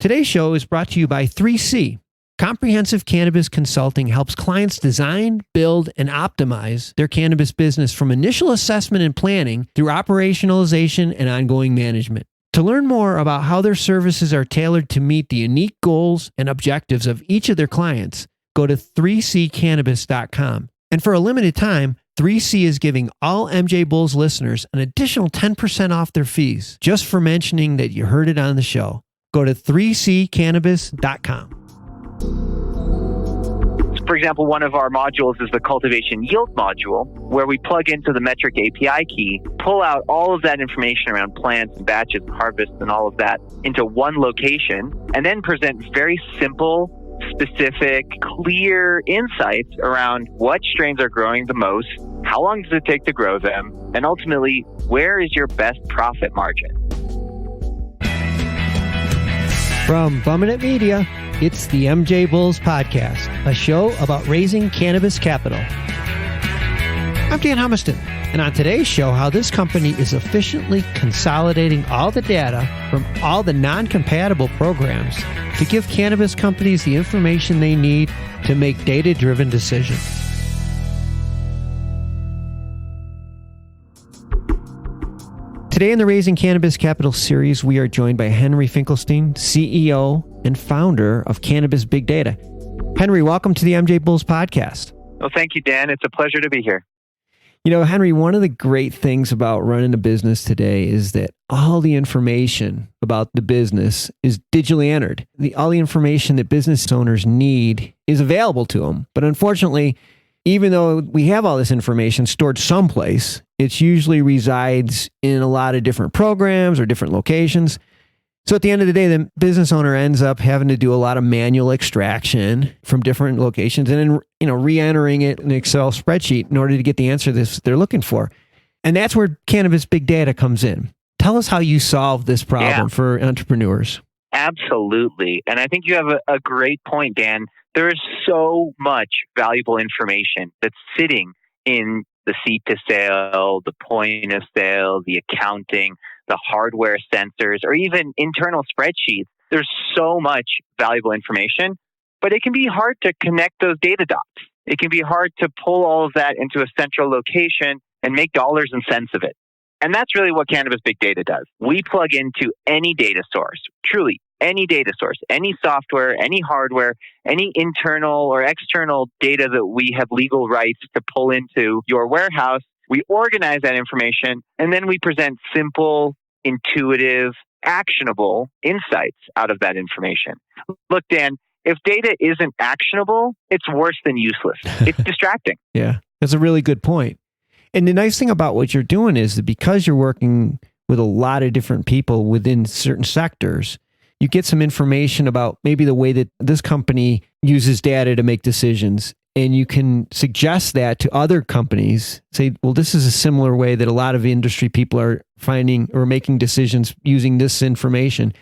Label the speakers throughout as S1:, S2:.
S1: Today's show is brought to you by 3C. Comprehensive Cannabis Consulting helps clients design, build, and optimize their cannabis business from initial assessment and planning through operationalization and ongoing management. To learn more about how their services are tailored to meet the unique goals and objectives of each of their clients, go to 3ccannabis.com. And for a limited time, 3C is giving all MJBulls listeners an additional 10% off their fees just for mentioning that you heard it on the show. Go to 3ccannabis.com.
S2: For example, one of our modules is the cultivation yield module, where we plug into the metric API key, pull out all of that information around plants and batches and harvests and all of that into one location, and then present very simple, specific, clear insights around what strains are growing the most, how long does it take to grow them, and ultimately, where is your best profit margin?
S1: From Bumming Media, it's the MJBulls Podcast, a show about raising cannabis capital. I'm Dan Humiston, and on today's show, how this company is efficiently consolidating all the data from all the non-compatible programs to give cannabis companies the information they need to make data-driven decisions. Today in the Raising Cannabis Capital series, we are joined by Henry Finkelstein, CEO and founder of Cannabis Big Data. Henry, welcome to the MJBulls Podcast.
S2: Well, thank you, Dan. It's a pleasure to be here.
S1: You know, Henry, one of the great things about running a business today is that all the information about the business is digitally entered. All the information that business owners need is available to them. But unfortunately, even though we have all this information stored someplace, it usually resides in a lot of different programs or different locations. So at the end of the day, the business owner ends up having to do a lot of manual extraction from different locations and then, re-entering it in an Excel spreadsheet in order to get the answer that they're looking for. And that's where Cannabis Big Data comes in. Tell us how you solve this problem for entrepreneurs.
S2: Absolutely. And I think you have a great point, Dan. There is so much valuable information that's sitting in the seed to sale, the point of sale, the accounting, the hardware sensors, or even internal spreadsheets. There's so much valuable information, but it can be hard to connect those data dots. It can be hard to pull all of that into a central location and make dollars and cents of it. And that's really what Cannabis Big Data does. We plug into any data source, truly any data source, any software, any hardware, any internal or external data that we have legal rights to pull into your warehouse. We organize that information, and then we present simple, intuitive, actionable insights out of that information. Look, Dan, if data isn't actionable, it's worse than useless. It's distracting.
S1: Yeah, that's a really good point. And the nice thing about what you're doing is that because you're working with a lot of different people within certain sectors, you get some information about maybe the way that this company uses data to make decisions. And you can suggest that to other companies, say, well, this is a similar way that a lot of industry people are finding or making decisions using this information.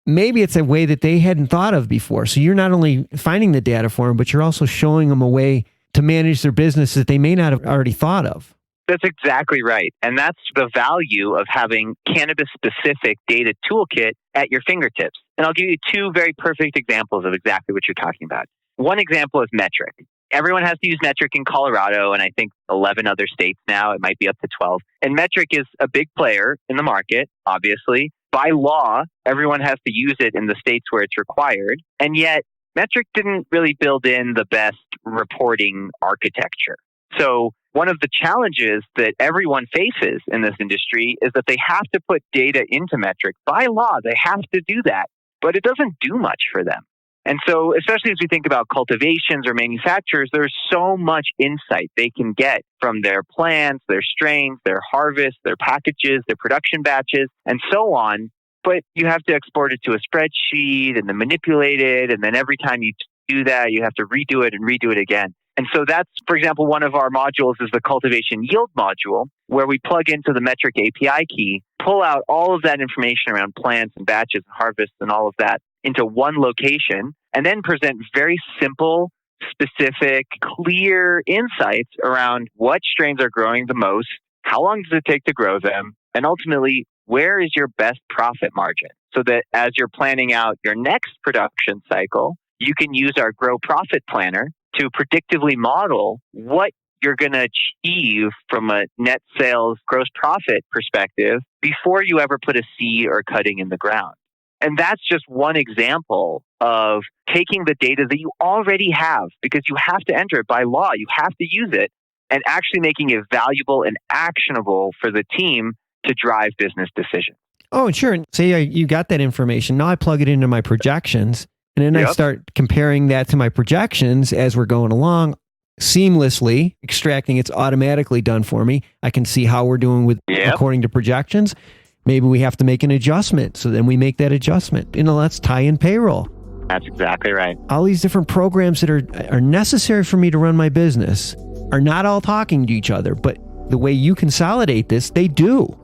S1: Maybe it's a way that they hadn't thought of before. So you're not only finding the data for them, but you're also showing them a way to manage their business that they may not have already thought of.
S2: That's exactly right. And that's the value of having cannabis-specific data toolkit at your fingertips. And I'll give you two very perfect examples of exactly what you're talking about. One example is Metric. Everyone has to use Metric in Colorado, and I think 11 other states now. It might be up to 12. And Metric is a big player in the market, obviously. By law, everyone has to use it in the states where it's required. And yet, Metric didn't really build in the best reporting architecture. So one of the challenges that everyone faces in this industry is that they have to put data into Metric. By law, they have to do that, but it doesn't do much for them. And so, especially as we think about cultivations or manufacturers, there's so much insight they can get from their plants, their strains, their harvests, their packages, their production batches, and so on. But you have to export it to a spreadsheet and then manipulate it. And then every time you do that, you have to redo it and redo it again. And so that's, for example, one of our modules is the cultivation yield module, where we plug into the metric API key, pull out all of that information around plants and batches and harvests and all of that into one location, and then present very simple, specific, clear insights around what strains are growing the most, how long does it take to grow them, and ultimately, where is your best profit margin? so that as you're planning out your next production cycle, you can use our Grow Profit Planner to predictively model what you're going to achieve from a net sales gross profit perspective before you ever put a seed or cutting in the ground. And that's just one example of taking the data that you already have, because you have to enter it by law, you have to use it, and actually making it valuable and actionable for the team to drive business decisions.
S1: Oh, and sure. And say you got that information. Now I plug it into my projections, and then I start comparing that to my projections as we're going along, seamlessly extracting. It's automatically done for me. I can see how we're doing with according to projections. Maybe we have to make an adjustment. So then we make that adjustment. Let's tie in payroll.
S2: That's exactly right.
S1: All these different programs that are necessary for me to run my business are not all talking to each other, but the way you consolidate this, they do.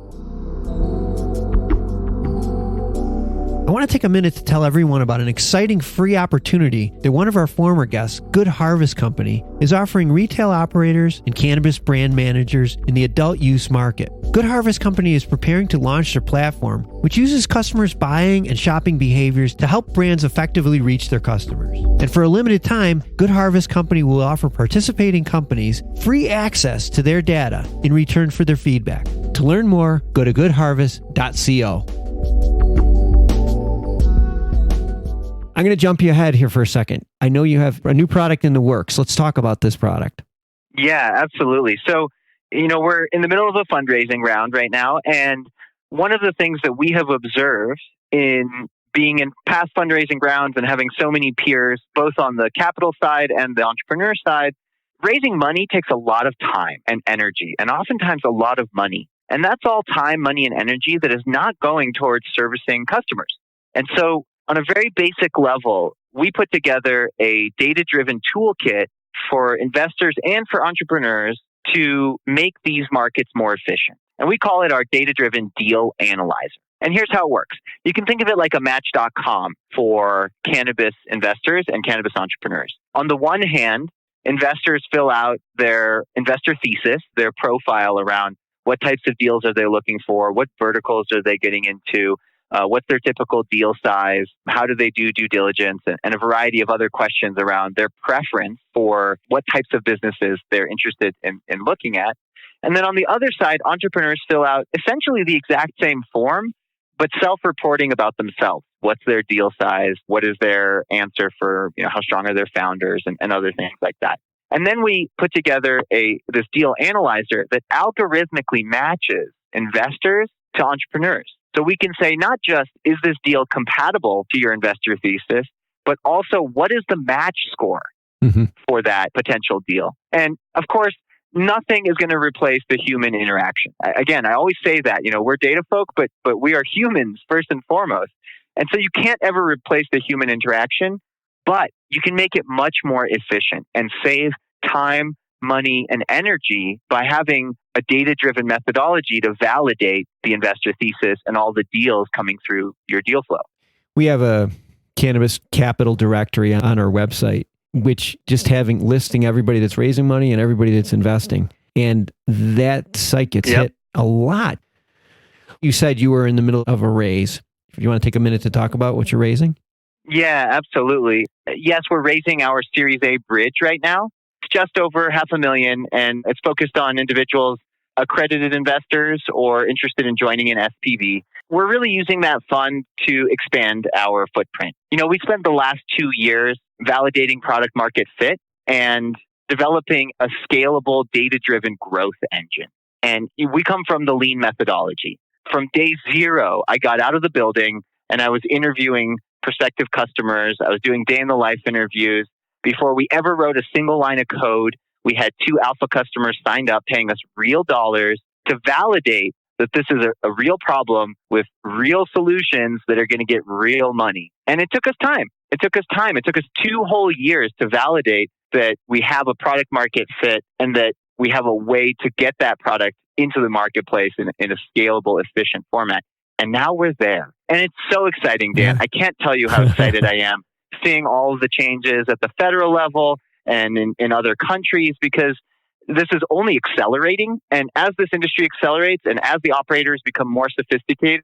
S1: I want to take a minute to tell everyone about an exciting free opportunity that one of our former guests, Good Harvest Company, is offering retail operators and cannabis brand managers in the adult use market. Good Harvest Company is preparing to launch their platform, which uses customers' buying and shopping behaviors to help brands effectively reach their customers. And for a limited time, Good Harvest Company will offer participating companies free access to their data in return for their feedback. To learn more, go to goodharvest.co. I'm going to jump you ahead here for a second. I know you have a new product in the works. Let's talk about this product.
S2: Yeah, absolutely. So, we're in the middle of a fundraising round right now. And one of the things that we have observed in being in past fundraising rounds and having so many peers, both on the capital side and the entrepreneur side, raising money takes a lot of time and energy, and oftentimes a lot of money. And that's all time, money, and energy that is not going towards servicing customers. And so, on a very basic level, we put together a data-driven toolkit for investors and for entrepreneurs to make these markets more efficient. And we call it our data-driven deal analyzer. And here's how it works. You can think of it like a Match.com for cannabis investors and cannabis entrepreneurs. On the one hand, investors fill out their investor thesis, their profile around what types of deals are they looking for, what verticals are they getting into, what's their typical deal size, how do they do due diligence, and a variety of other questions around their preference for what types of businesses they're interested in looking at. And then on the other side, entrepreneurs fill out essentially the exact same form, but self-reporting about themselves. What's their deal size? What is their answer for, how strong are their founders and other things like that. And then we put together this deal analyzer that algorithmically matches investors to entrepreneurs. So we can say not just, is this deal compatible to your investor thesis, but also what is the match score for that potential deal? And of course, nothing is going to replace the human interaction. Again, I always say that, we're data folk, but we are humans first and foremost. And so you can't ever replace the human interaction, but you can make it much more efficient and save time, money, and energy by having a data-driven methodology to validate the investor thesis and all the deals coming through your deal flow.
S1: We have a cannabis capital directory on our website, which just listing everybody that's raising money and everybody that's investing. And that site gets hit a lot. You said you were in the middle of a raise. Do you want to take a minute to talk about what you're raising?
S2: Yeah, absolutely. Yes, we're raising our Series A bridge right now. It's just over $500,000, and it's focused on individuals, accredited investors, or interested in joining an SPV. We're really using that fund to expand our footprint. We spent the last 2 years validating product market fit and developing a scalable, data-driven growth engine. And we come from the lean methodology. From day zero, I got out of the building and I was interviewing prospective customers. I was doing day in the life interviews. Before we ever wrote a single line of code, we had 2 alpha customers signed up paying us real dollars to validate that this is a real problem with real solutions that are going to get real money. And it took us time. It took us 2 whole years to validate that we have a product market fit and that we have a way to get that product into the marketplace in a scalable, efficient format. And now we're there. And it's so exciting, Dan.
S1: Yeah.
S2: I can't tell you how excited I am seeing all of the changes at the federal level and in other countries, because this is only accelerating. And as this industry accelerates and as the operators become more sophisticated,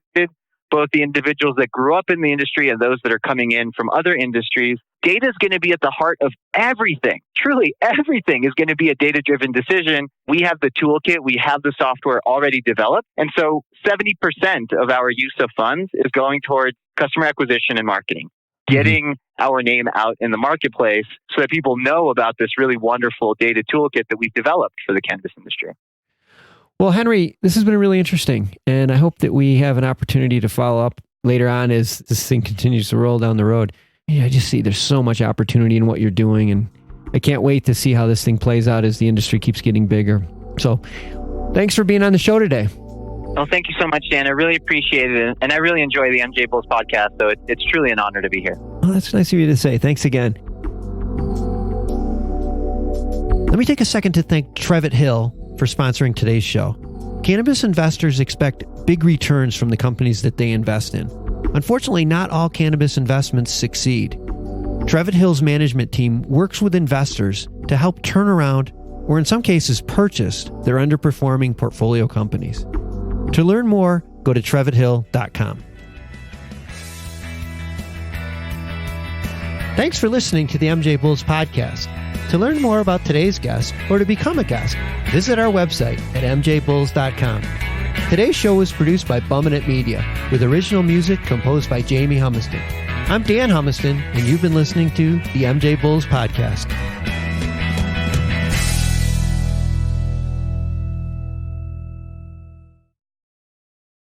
S2: both the individuals that grew up in the industry and those that are coming in from other industries, data is going to be at the heart of everything. Truly, everything is going to be a data-driven decision. We have the toolkit. We have the software already developed. And so 70% of our use of funds is going towards customer acquisition and marketing, getting our name out in the marketplace so that people know about this really wonderful data toolkit that we've developed for the cannabis industry.
S1: Well, Henry, this has been really interesting, and I hope that we have an opportunity to follow up later on as this thing continues to roll down the road. Yeah, I just see there's so much opportunity in what you're doing, and I can't wait to see how this thing plays out as the industry keeps getting bigger. So thanks for being on the show today.
S2: Well, thank you so much, Dan. I really appreciate it, and I really enjoy the MJBulls podcast, so it's truly an honor to be here.
S1: Oh, that's nice of you to say. Thanks again. Let me take a second to thank Trevitt Hill for sponsoring today's show. Cannabis investors expect big returns from the companies that they invest in. Unfortunately, not all cannabis investments succeed. Trevitt Hill's management team works with investors to help turn around, or in some cases purchase, their underperforming portfolio companies. To learn more, go to trevitthill.com. Thanks for listening to the MJBulls podcast. To learn more about today's guest or to become a guest, visit our website at MJBulls.com. Today's show was produced by Bumminit Media with original music composed by Jamie Humiston. I'm Dan Humiston, and you've been listening to the MJBulls podcast.